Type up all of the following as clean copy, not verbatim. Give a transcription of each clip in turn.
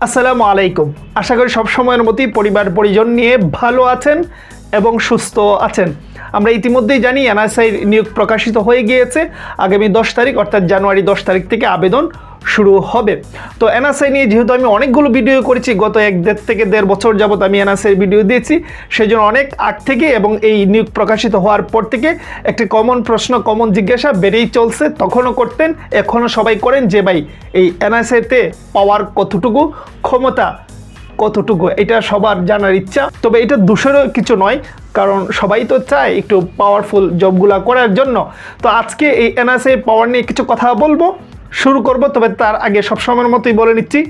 আসসালামু আলাইকুম। আশা করি সব সময়ের মতোই পরিবার পরিজন নিয়ে ভালো আছেন এবং সুস্থ আছেন। আমরা ইতিমধ্যেই জানি এনএসআই নিয়োগ প্রকাশিত হয়ে গিয়েছে। আগামী 10 তারিখ অর্থাৎ জানুয়ারি 10 তারিখ থেকে আবেদন শুরু হবে। তো এনএসআই নিয়ে যেহেতু আমি অনেকগুলো ভিডিও করেছি, গত 1.5 থেকে 1.5 বছর যাবত আমি এনএসআই ভিডিও দিয়েছি, সেই জন্য অনেক আগ থেকে এবং এই নিয়োগ প্রকাশিত হওয়ার পর থেকে একটি কমন প্রশ্ন, কমন জিজ্ঞাসা বেড়েই চলছে। তখনও করতেন, এখনও সবাই করেন যে ভাই এই এনএসআইতে পাওয়ার কতটুকু, ক্ষমতা কতটুকু, এটা সবার জানার ইচ্ছা। তবে এটা দোষেরও কিছু নয়, কারণ সবাই তো চায় একটু পাওয়ারফুল জবগুলো করার জন্য। তো আজকে এই এনএসআই পাওয়ার নিয়ে কিছু কথা বলবো, শুরু করব। তবে তার আগে সবসময়ের মতোই বলে নিচ্ছি,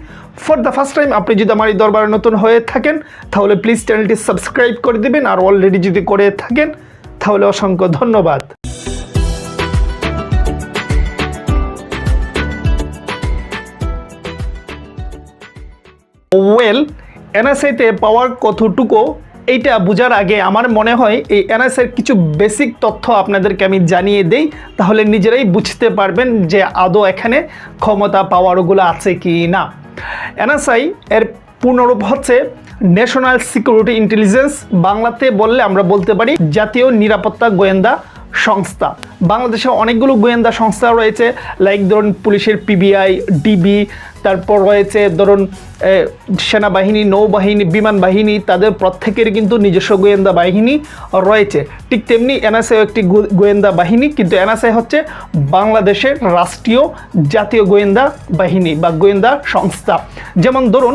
ফর দ্য ফার্স্ট টাইম আপনি যদি আমার এই দরবারে নতুন হয়ে থাকেন তাহলে প্লিজ চ্যানেলটি সাবস্ক্রাইব করে দেবেন, আর অলরেডি যদি করে থাকেন তাহলে অসংখ্য ধন্যবাদ। ওয়েল, এনএসআইতে পাওয়ার কতটুকু এইটা বোঝার আগে আমার মনে হয় এই এনএসআইয়ের কিছু বেসিক তথ্য আপনাদেরকে আমি জানিয়ে দেই, তাহলে নিজেরাই বুঝতে পারবেন যে আদৌ এখানে ক্ষমতা পাওয়ারগুলো আছে কি না। এনএসআই এর পূর্ণরূপ হচ্ছে ন্যাশনাল সিকিউরিটি ইন্টেলিজেন্স, বাংলাতে বললে আমরা বলতে পারি জাতীয় নিরাপত্তা গোয়েন্দা সংস্থা। বাংলাদেশে অনেকগুলো গোয়েন্দা সংস্থা রয়েছে, লাইক ধরুন পুলিশের পিবিআই, ডিবি, তারপর রয়েছে ধরুন সেনাবাহিনী, নৌবাহিনী, বিমান বাহিনী, তাদের প্রত্যেকের কিন্তু নিজস্ব গোয়েন্দা বাহিনী রয়েছে। ঠিক তেমনি এনএসআই একটি গোয়েন্দা বাহিনী, কিন্তু এনএসআই হচ্ছে বাংলাদেশের রাষ্ট্রীয় জাতীয় গোয়েন্দা বাহিনী বা গোয়েন্দা সংস্থা। যেমন ধরুন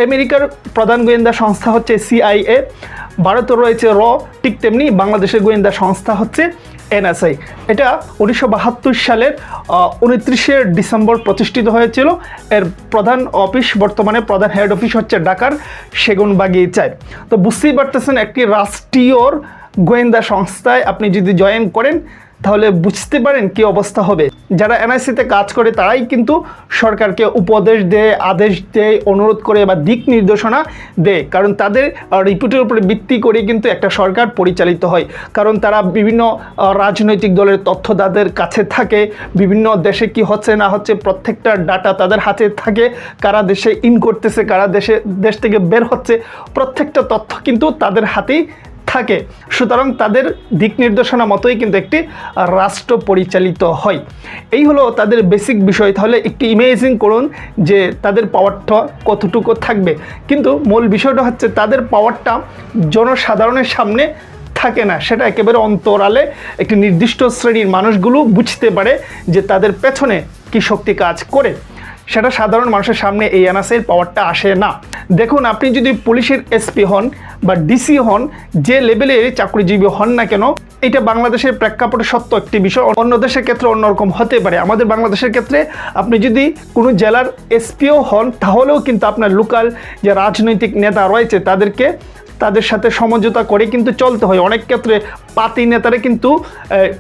আমেরিকার প্রধান গোয়েন্দা সংস্থা হচ্ছে সিআইএ, ভারতে রয়েছে র, ঠিক তেমনি বাংলাদেশের গোয়েন্দা সংস্থা হচ্ছে এনএসআই। এটা 1972 সালের 29শে ডিসেম্বর প্রতিষ্ঠিত হয়েছিল। এর প্রধান অফিস, বর্তমানে প্রধান হেড অফিস হচ্ছে ঢাকার সেগুনবাগিচায়। তো বুঝতেই পারতেছেন, একটি রাষ্ট্রীয় গোয়েন্দা সংস্থায় আপনি যদি জয়েন করেন তাহলে বুঝতে পারেন কি অবস্থা হবে। যারা এনআইসিতে কাজ করে তারাই কিন্তু সরকারকে উপদেশ দেয়, আদেশ দেয়, অনুরোধ করে বা দিক নির্দেশনা দেয়, কারণ তাদের রিপোর্টের উপরে ভিত্তি করে কিন্তু একটা সরকার পরিচালিত হয়। কারণ তারা বিভিন্ন রাজনৈতিক দলের তথ্য তাদের কাছে থাকে, বিভিন্ন দেশে কি হচ্ছে না হচ্ছে প্রত্যেকটা ডাটা তাদের হাতে থাকে, কারা দেশে ইন করতেছে, কারা দেশ থেকে বের হচ্ছে, প্রত্যেকটা তথ্য কিন্তু তাদের হাতেই থাকে। সুতরাং তাদের দিক নির্দেশনা মতোই কিন্তু একটি রাষ্ট্র পরিচালিত হয়। এই হলো তাদের বেসিক বিষয়। তাহলে একটু ইমেজিন করুন যে তাদের পাওয়ারটা কতটুকু থাকবে, কিন্তু মূল বিষয়টা হচ্ছে তাদের পাওয়ারটা জনসাধারণের সামনে থাকে না, সেটা একেবারে অন্তরালে একটি নির্দিষ্ট শ্রেণীর মানুষগুলো বুঝতে পারে যে তাদের পেছনে কি শক্তি কাজ করে। সেটা সাধারণ মানুষের সামনে এই এনএসআইয়ের পাওয়ারটা আসে না। দেখুন, আপনি যদি পুলিশের এসপি হন বা ডিসি হন, যে লেভেলের চাকরিজীবী হন না কেন, এটা বাংলাদেশের প্রেক্ষাপটে সত্য একটি বিষয়। অন্য দেশের ক্ষেত্রে অন্যরকম হতে পারে। আমাদের বাংলাদেশের ক্ষেত্রে আপনি যদি কোনো জেলার এসপিও হন তাহলেও কিন্তু আপনার লোকাল যে রাজনৈতিক নেতা রয়েছে তাদের সাথে সমঝোতা করে কিন্তু চলতে হয়। অনেক ক্ষেত্রে পাতি নেতারা কিন্তু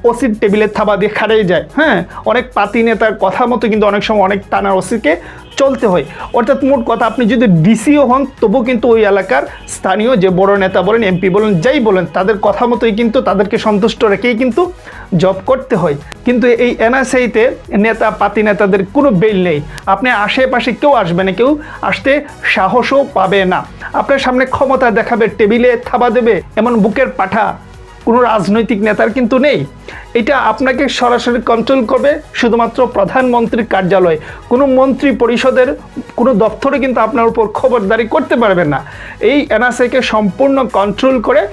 ওসির টেবিলে থাবা দিয়ে খাড়িয়ে যায়। হ্যাঁ, অনেক পাতি নেতার কথা মতো কিন্তু অনেক সময় অনেক টানার ওসিকে চলতে হয়। অর্থাৎ মোট কথা, আপনি যদি ডিসিও হন তবু কিন্তু ওই এলাকার স্থানীয় যে বড় নেতা বলেন, এমপি বলেন, যাই বলেন, তাদের কথা মতোই কিন্তু তাদেরকে সন্তুষ্ট রেখেই কিন্তু জব করতে হয়। কিন্তু এই এনএসআইতে নেতা, পাতি নেতাদের কোনো বেল নেই। আপনি আশেপাশে কেউ আসবে না, কেউ আসতে সাহসও পাবে না। আপনার সামনে ক্ষমতা দেখাবে, টেবিলে থাবা দেবে, এমন বুকের পাঠা কোনো রাজনৈতিক নেতার কিন্তু নেই। এটা আপনাকে সরাসরি কন্ট্রোল করবে শুধুমাত্র প্রধানমন্ত্রীর কার্যালয়। কোনো মন্ত্রী পরিষদের কোনো দপ্তরে কিন্তু আপনার উপর খবরদারি করতে পারবেন না। এই এনএসআইকে সম্পূর্ণ কন্ট্রোল করে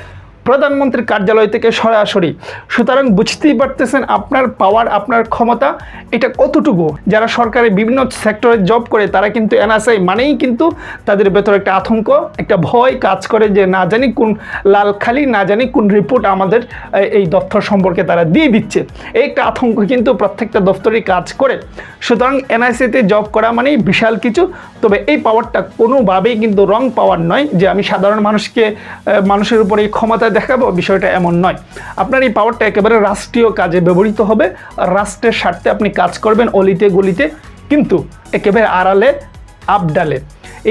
প্রধানমন্ত্রীর কার্যালয় থেকে সরাসরি। সুতরাং বুঝতেই পারতেছেন আপনার পাওয়ার, আপনার ক্ষমতা এটা কতটুকু। যারা সরকারি বিভিন্ন সেক্টরে জব করে তারা কিন্তু এনএসআই মানেই কিন্তু তাদের ভেতরে একটা আতঙ্ক, একটা ভয় কাজ করে যে না জানি কোন লালখালি, না জানি কোন রিপোর্ট আমাদের এই দপ্তর সম্পর্কে তারা দিয়ে দিচ্ছে। এই একটা আতঙ্ক কিন্তু প্রত্যেকটা দপ্তরেই কাজ করে। সুতরাং এনআইসিতে জব করা মানেই বিশাল কিছু। তবে এই পাওয়ারটা কোনোভাবেই কিন্তু রং পাওয়ার নয় যে আমি সাধারণ মানুষের উপরে এই ক্ষমতা দেখাবো, বিষয়টা এমন নয়। আপনার এই পাওয়ারটা একেবারে রাষ্ট্রীয় কাজে ব্যবহৃত হবে, রাষ্ট্রের স্বার্থে আপনি কাজ করবেন অলিতে গলিতে, কিন্তু একেবারে আড়ালে আবডালে।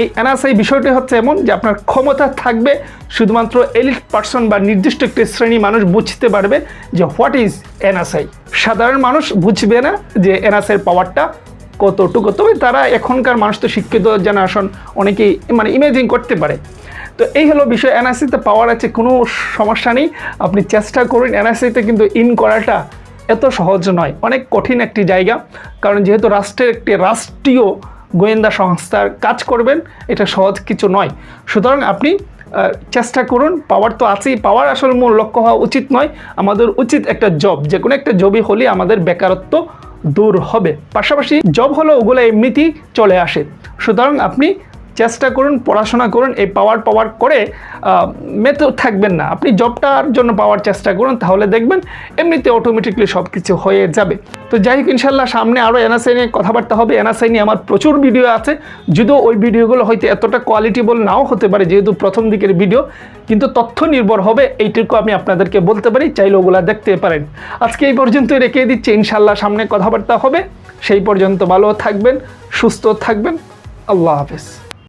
এই এনএসআই বিষয়টি হচ্ছে এমন যে আপনার ক্ষমতা থাকবে, শুধুমাত্র এলিট পার্সন বা নির্দিষ্ট একটি শ্রেণী মানুষ বুঝতে পারবে যে হোয়াট ইজ এনএসআই। সাধারণ মানুষ বুঝবে না যে এনএসআইয়ের পাওয়ারটা কতটুকু। তবে তারা এখনকার মানুষ তো শিক্ষিত জেনারেশন, অনেকেই মানে ইমেজিন করতে পারে। তো এই হলো বিষয়। এনআরসিতে পাওয়ার আছে, কোনো সমস্যা নেই, আপনি চেষ্টা করুন। এনআরসিতে কিন্তু ইন করাটা এত সহজ নয়, অনেক কঠিন একটি জায়গা, কারণ যেহেতু রাষ্ট্রের একটি রাষ্ট্রীয় গোয়েন্দা সংস্থার কাজ করবেন, এটা সহজ কিছু নয়। সুতরাং আপনি চেষ্টা করুন। পাওয়ার তো আছেই, পাওয়ার আসলে মূল লক্ষ্য হওয়া উচিত নয়। আমাদের উচিত একটা জব, যে কোনো একটা জবই হলে আমাদের বেকারত্ব দূর হবে। পাশাপাশি জব হলো ওগুলো এমনিতেই চলে আসে। সুতরাং আপনি চেষ্টা করুন, পড়াশোনা করুন, এই পাওয়ার করে মেতে থাকবেন না। আপনি জবটার জন্য পাওয়ার চেষ্টা করুন, তাহলে দেখবেন এমনিতে অটোমেটিকলি সব কিছু হয়ে যাবে। তো যাই হোক, ইনশাল্লাহ সামনে আরও এনআরসি নিয়ে কথাবার্তা হবে। এনআরসি নিয়ে আমার প্রচুর ভিডিও আছে, যদিও ওই ভিডিওগুলো হয়তো এতটা কোয়ালিটিবল নাও হতে পারে, যেহেতু প্রথম দিকের ভিডিও, কিন্তু তথ্য নির্ভর হবে, এইটুকু আমি আপনাদেরকে বলতে পারি। চাইলে ওগুলো দেখতে পারেন। আজকে এই পর্যন্তই রেখে দিচ্ছি, ইনশাল্লাহ সামনে কথাবার্তা হবে। সেই পর্যন্ত ভালো থাকবেন, সুস্থ থাকবেন। আল্লাহ হাফেজ।